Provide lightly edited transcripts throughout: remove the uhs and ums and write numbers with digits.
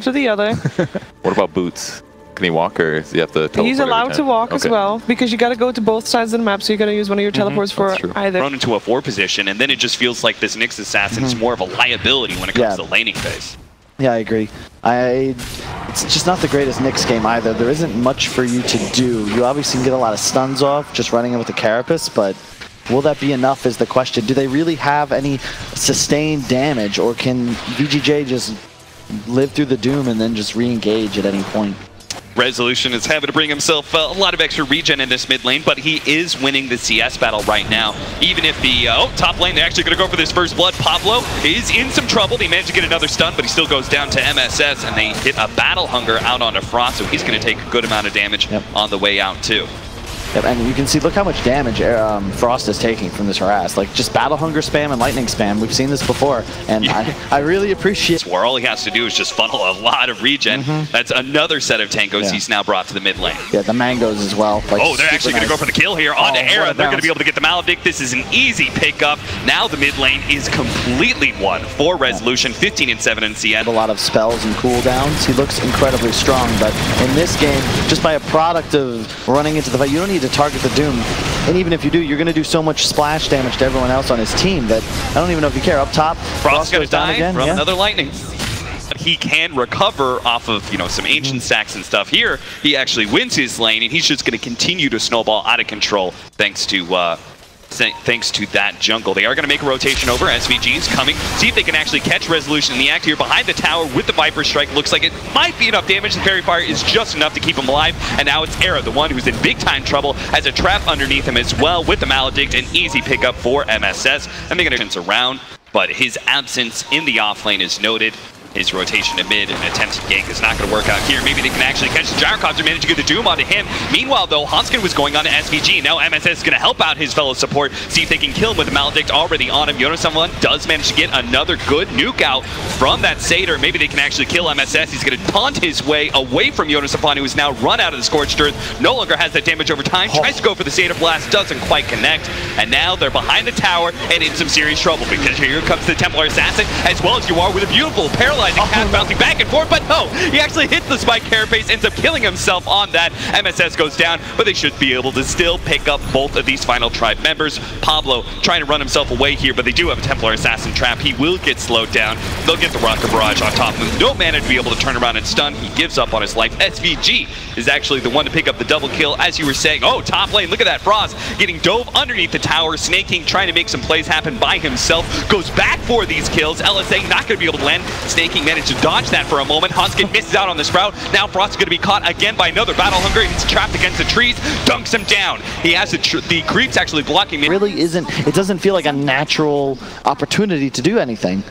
to the other. What about boots? Can he walk, or does he have to teleport? He's allowed to walk as well, because you got to go to both sides of the map, so you got to use one of your teleports for either. Run into a 4 position, and then it just feels like this Nyx assassin is more of a liability when it comes to the laning phase. Yeah, I agree. It's just not the greatest Nyx game either. There isn't much for you to do. You obviously can get a lot of stuns off just running in with the Carapace, but will that be enough is the question. Do they really have any sustained damage, or can VGJ just live through the Doom and then just re-engage at any point? Resolution is having to bring himself a lot of extra regen in this mid lane, but he is winning the CS battle right now. Even if the top lane, they're actually going to go for this first blood. Pablo is in some trouble. He managed to get another stun, but he still goes down to MSS, and they hit a Battle Hunger out onto Frost, so he's going to take a good amount of damage on the way out too. Yep, and you can see, look how much damage Frost is taking from this harass. Like, just Battle Hunger spam and Lightning spam. We've seen this before, and I really appreciate where all he has to do is just funnel a lot of regen. That's another set of Tankos he's now brought to the mid lane. Yeah, the mangoes as well. Like, oh, they're actually going to go for the kill here onto Era. They're going to be able to get the Maledict. This is an easy pickup. Now the mid lane is completely won for Resolution. 15 and 7 in CS. A lot of spells and cooldowns. He looks incredibly strong, but in this game, just by a product of running into the fight, you don't need to target the Doom. And even if you do, you're going to do so much splash damage to everyone else on his team that I don't even know if you care. Up top, Frost goes down again from another Lightning. He can recover off of, you know, some ancient stacks and stuff. Here, he actually wins his lane, and he's just going to continue to snowball out of control thanks to that jungle. They are going to make a rotation over. SVG's coming. See if they can actually catch Resolution in the act here behind the tower with the Viper Strike. Looks like it might be enough damage. The Fairy Fire is just enough to keep him alive. And now it's Era, the one who's in big time trouble, has a trap underneath him as well with the Maledict. An easy pickup for MSS. And they're going to dance around, but his absence in the off lane is noted. His rotation to mid and attempted gank is not going to work out here. Maybe they can actually catch the Gyrocopter, manage to get the Doom onto him. Meanwhile, though, Hanskin was going on to SVG. Now MSS is going to help out his fellow support, see if they can kill him with the Maledict already on him. Yonasavan does manage to get another good nuke out from that Satyr. Maybe they can actually kill MSS. He's going to taunt his way away from Yonasavan, who is now run out of the Scorched Earth. No longer has that damage over time. Tries to go for the Satyr Blast, doesn't quite connect. And now they're behind the tower and in some serious trouble, because here comes the Templar Assassin, as well as you are with a beautiful paralyzing cast bouncing back and forth, but no, he actually hits the spike carapace, ends up killing himself on that. MSS goes down, but they should be able to still pick up both of these final tribe members. Pablo trying to run himself away here, but they do have a Templar Assassin trap. He will get slowed down. They'll get the Rocket Barrage on top of him. No mana to be able to turn around and stun. He gives up on his life. SVG is actually the one to pick up the double kill, as you were saying. Oh, top lane, look at that. Frost getting dove underneath the tower. Snake King trying to make some plays happen by himself. Goes back for these kills. LSA not going to be able to land. Snake King managed to dodge that for a moment. Hanskin misses out on the Sprout. Now Frost is going to be caught again by another Battle Hunger. He's trapped against the trees. Dunks him down. He has the creeps actually blocking him. It really isn't. It doesn't feel like a natural opportunity to do anything.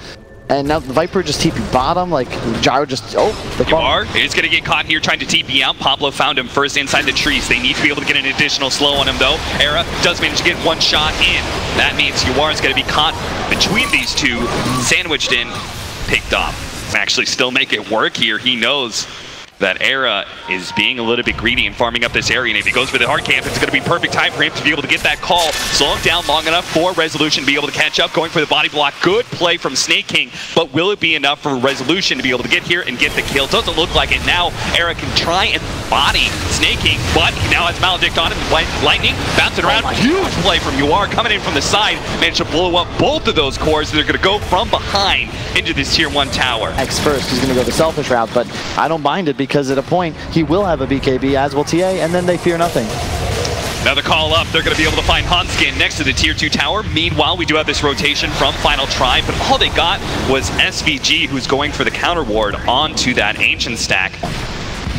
And now the Viper just TP bottom, like Gyro just, He's going to get caught here trying to TP out. Pablo found him first inside the trees. They need to be able to get an additional slow on him though. Era does manage to get one shot in. That means Yuar is going to be caught between these two, sandwiched in, picked off. Actually still make it work here. He knows that Era is being a little bit greedy and farming up this area, and if he goes for the hard camp, it's going to be perfect time for him to be able to get that call. Slow him down long enough for Resolution to be able to catch up, going for the body block. Good play from Snake King, but will it be enough for Resolution to be able to get here and get the kill? Doesn't look like it. Now Era can try and body Snake King, but he now has Maledict on him. Lightning bouncing around. Huge play from Yuar coming in from the side. Managed to blow up both of those cores. They're going to go from behind into this tier 1 tower. X first, he's going to go the selfish route, but I don't mind it because at a point he will have a BKB, as will TA, and then they fear nothing. Another call up. They're going to be able to find Hanskin next to the tier 2 tower. Meanwhile, we do have this rotation from Final Tribe, but all they got was SVG, who's going for the counter ward onto that ancient stack.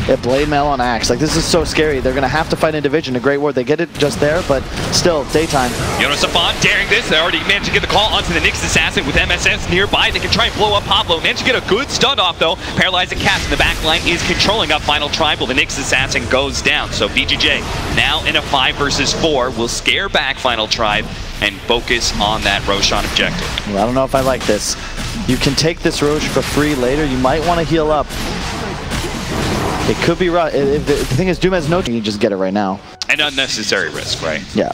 Yeah, Blade Mail on Axe. Like, this is so scary. They're going to have to fight in Division. A great ward. They get it just there, but still, daytime. Yonasavan daring this. They already managed to get the call onto the Nyx Assassin with MSS nearby. They can try and blow up Pablo. Managed to get a good stun off, though. Paralyzing cast in the back line is controlling up Final Tribe while the Nyx Assassin goes down. So VGJ now in a 5 versus 4 will scare back Final Tribe and focus on that Roshan objective. Well, I don't know if I like this. You can take this Rosh for free later. You might want to heal up. It could be rough. If the thing is, Doom has no chance, you just get it right now. An unnecessary risk, right? Yeah.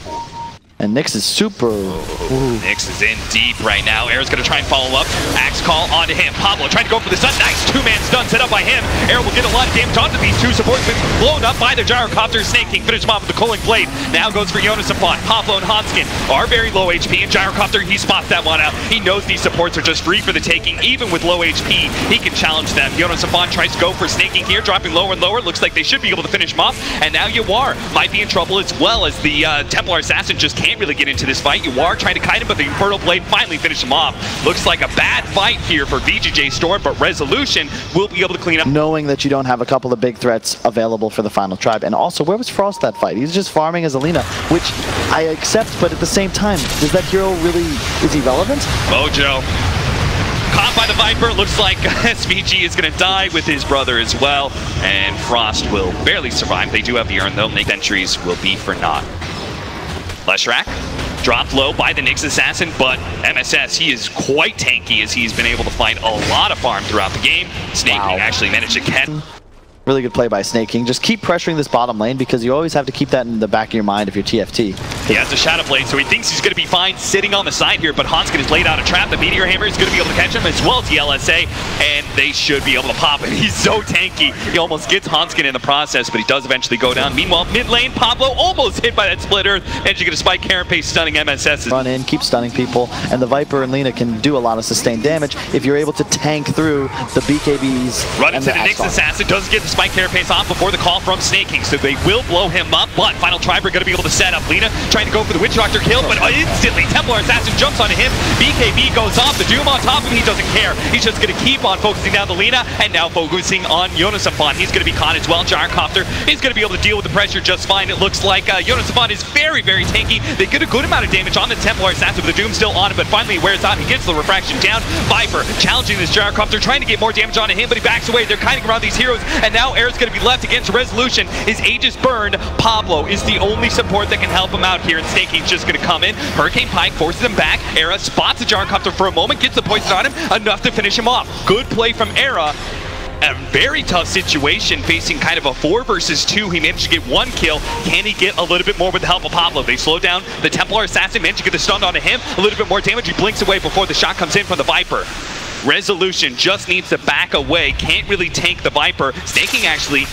And Nyx is super... Nyx is in deep right now. Era's going to try and follow up. Axe call onto him. Pablo trying to go for the stun. Nice two-man stun set up by him. Era will get a lot of damage onto these two supports. Blown up by the gyrocopter. Snake King finish him off with the Culling Blade. Now goes for Jonas and Font. Pablo and Hanskin are very low HP. And gyrocopter, he spots that one out. He knows these supports are just free for the taking. Even with low HP, he can challenge them. Jonas and Font tries to go for Snake King here, dropping lower and lower. Looks like they should be able to finish him off. And now Yawar might be in trouble as well, as the Templar Assassin just can't really get into this fight. Yawar trying to kite him, but the Infernal Blade finally finished him off. Looks like a bad fight here for VGJ Storm, but Resolution will be able to clean up. Knowing that you don't have a couple of big threats available for the final tribe. And also, where was Frost that fight? He's just farming as Alina, which I accept, but at the same time, does that hero really, is he relevant? Mojo. Caught by the Viper. Looks like SVG is going to die with his brother as well. And Frost will barely survive. They do have the urn though. Nick entries will be for naught. Leshrac dropped low by the Nyx Assassin, but MSS, he is quite tanky as he's been able to find a lot of farm throughout the game. Snake King actually managed to catch. Really good play by Snake King. Just keep pressuring this bottom lane because you always have to keep that in the back of your mind if you're TFT. He has a Shadow Blade, so he thinks he's going to be fine sitting on the side here, but Hanskin has laid out a trap. The Meteor Hammer is going to be able to catch him as well as the LSA, and they should be able to pop it. He's so tanky. He almost gets Hanskin in the process, but he does eventually go down. Meanwhile, mid lane, Pablo almost hit by that Split Earth, and you get a spike Carapace stunning MSS. Run in, keep stunning people, and the Viper and Lina can do a lot of sustained damage if you're able to tank through the BKBs. Run into the Nyx Assassin, doesn't get the spike Carapace off before the call from Snake King, so they will blow him up, but Final Tribe are going to be able to set up. Lina trying to go for the Witch Doctor kill, but instantly Templar Assassin jumps onto him. BKB goes off, the Doom on top of him, he doesn't care. He's just going to keep on focusing down the Lina, and now focusing on Jonas Afon. He's going to be caught as well. Gyrocopter is going to be able to deal with the pressure just fine. It looks like Jonas Afon is very, very tanky. They get a good amount of damage on the Templar Assassin with the Doom still on him, but finally he wears out. He gets the refraction down. Viper challenging this Gyrocopter, trying to get more damage onto him, but he backs away. They're kiting around these heroes, and now Era's going to be left against Resolution. His Aegis burned. Pablo is the only support that can help him out here, and Snake King's just going to come in. Hurricane Pike forces him back. Era spots the Gyrocopter for a moment, gets the poison on him, enough to finish him off. Good play from Era. A very tough situation facing kind of a 4 versus 2. He managed to get 1 kill. Can he get a little bit more with the help of Pablo? They slow down the Templar Assassin, managed to get the stun onto him. A little bit more damage. He blinks away before the shot comes in from the Viper. Resolution just needs to back away. Can't really tank the Viper. Snake King actually,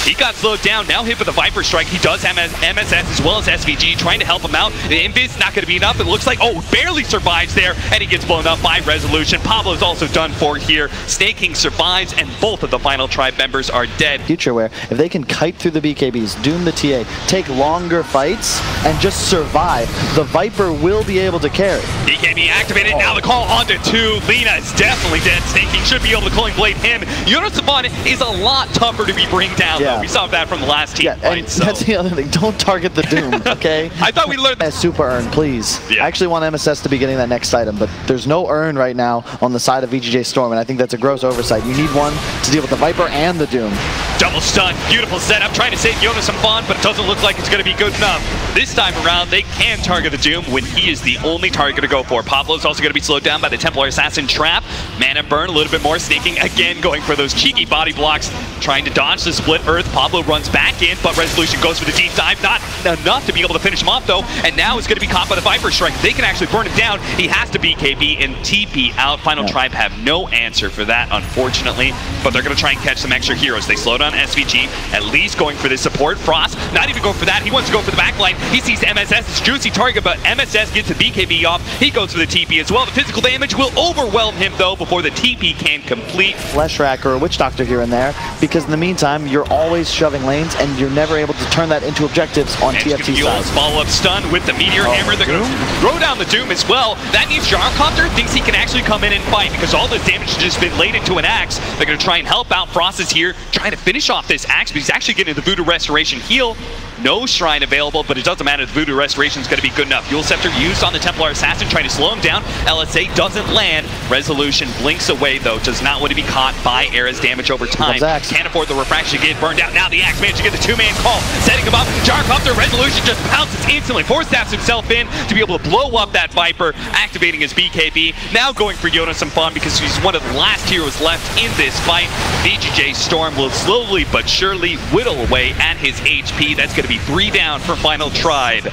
he got slowed down, now hit with the Viper Strike. He does have MSS as well as SVG trying to help him out. The Invis not going to be enough. It looks like, barely survives there, and he gets blown up by Resolution. Pablo's also done for here. Snake King survives, and both of the Final Tribe members are dead. Future where if they can kite through the BKBs, doom the TA, take longer fights, and just survive, the Viper will be able to carry. BKB activated, now the call onto 2. Lina is definitely dead. Snake King should be able to Culling Blade him. Jonas Savon is a lot tougher to be bring down, though. We saw that from the last team fight. So. That's the other thing. Don't target the Doom, okay? I thought we learned that. Super urn, please. Yeah. I actually want MSS to be getting that next item, but there's no urn right now on the side of VGJ Storm, and I think that's a gross oversight. You need one to deal with the Viper and the Doom. Double stun, beautiful setup, trying to save Jonas some fun, but it doesn't look like it's going to be good enough. This time around, they can target the Doom when he is the only target to go for. Pablo's also going to be slowed down by the Templar Assassin trap. Mana burn, a little bit more. Snake King again going for those cheeky body blocks, trying to dodge the Split Earth. Pablo runs back in, but Resolution goes for the deep dive. Not enough to be able to finish him off, though, and now he's going to be caught by the Viper Strike. They can actually burn him down. He has to BKB and TP out. Final Tribe have no answer for that, unfortunately, but they're going to try and catch some extra heroes. They slow down SVG, at least going for this support. Frost, not even going for that. He wants to go for the backline. He sees MSS, it's juicy target, but MSS gets the BKB off. He goes for the TP as well. The physical damage will overwhelm him, though, before the TP can complete. Leshrac or a Witch Doctor here and there, because in the meantime, you're always shoving lanes, and you're never able to turn that into objectives on TFT side. Follow-up stun with the Meteor Hammer. They're going to throw down the Doom as well. That means Gyrocopter thinks he can actually come in and fight, because all this damage has just been laid into an axe. They're going to try and help out. Frost is here, trying to finish off this axe, but he's actually getting the Voodoo Restoration heal. No Shrine available, but it doesn't matter. The Voodoo Restoration is going to be good enough. Fuel Scepter used on the Templar Assassin, trying to slow him down. LSA doesn't land. Resolution blinks away, though. Does not want to be caught by Era's damage over time. Can't afford the refraction to get burned out. Now the axe managed to get the 2-man call, setting him up. Gyrocopter, Resolution just pounces instantly. Force-taps himself in to be able to blow up that Viper, activating his BKB. Now going for Jonas some fun because he's one of the last heroes left in this fight. VGJ Storm will slowly but surely whittle away at his HP. That's going to be 3 down for Final Tribe.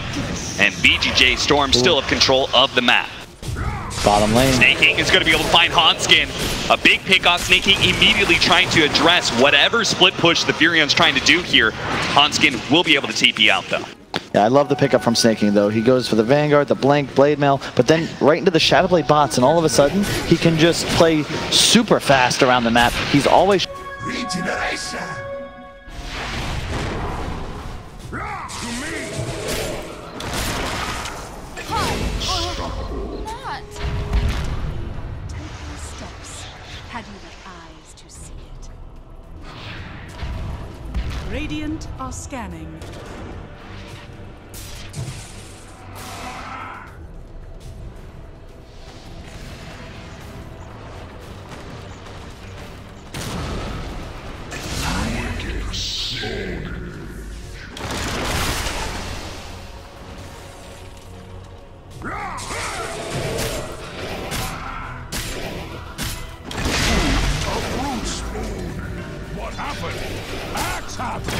And VGJ Storm still have control of the map. Bottom lane. Snaking is going to be able to find Hanskin. A big pick off Snaking, immediately trying to address whatever split push the Furion's trying to do here. Hanskin will be able to TP out though. Yeah, I love the pickup from Snaking though. He goes for the Vanguard, the Blink, Blade Mail, but then right into the Shadowblade bots, and all of a sudden, he can just play super fast around the map. He's always... Regeneration! Radiant are scanning.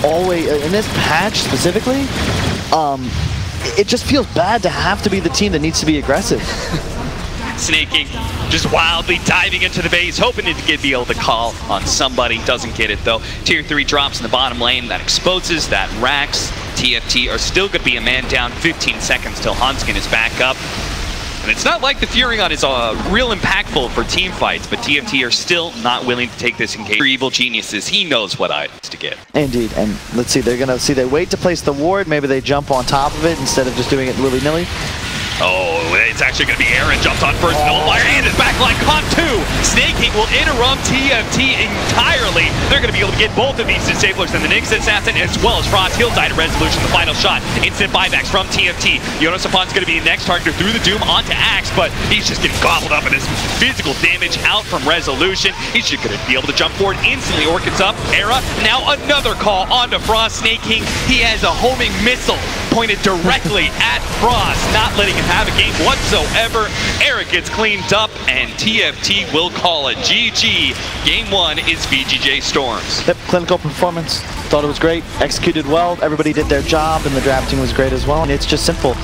Always in this patch specifically, it just feels bad to have to be the team that needs to be aggressive. Snaking, just wildly diving into the base, hoping to be able to call on somebody. Doesn't get it though. Tier 3 drops in the bottom lane. That exposes, that racks. TFT are still going to be a man down. 15 seconds till Hanskin is back up. And it's not like the Furion is real impactful for team fights, but TFT are still not willing to take this engagement. For Evil Geniuses, he knows what items to get. Indeed, and let's see, they're gonna see, they wait to place the ward, maybe they jump on top of it instead of just doing it willy-nilly. Oh, it's actually going to be Aaron jumps on first, Nullifier, and his backline caught 2. Snaking will interrupt TFT entirely. They're going to be able to get both of these disablers and the Nyx Assassin as well as Frost. He'll die to Resolution, the final shot. Instant buybacks from TFT. Jonas Apon's going to be the next target through the Doom onto Axe, but he's just getting gobbled up in his physical damage out from Resolution. He's just going to be able to jump forward instantly. Orchid's up, Era. Now another call onto Frost. Snaking, he has a homing missile pointed directly at Frost, not letting him have a game whatsoever. Eric gets cleaned up, and TFT will call it GG. Game 1 is VGJ Storms. Yep, clinical performance. Thought it was great, executed well, everybody did their job, and the drafting was great as well. And it's just simple.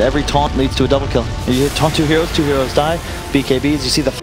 Every taunt leads to a double kill. You hit taunt 2 heroes die. BKBs, you see the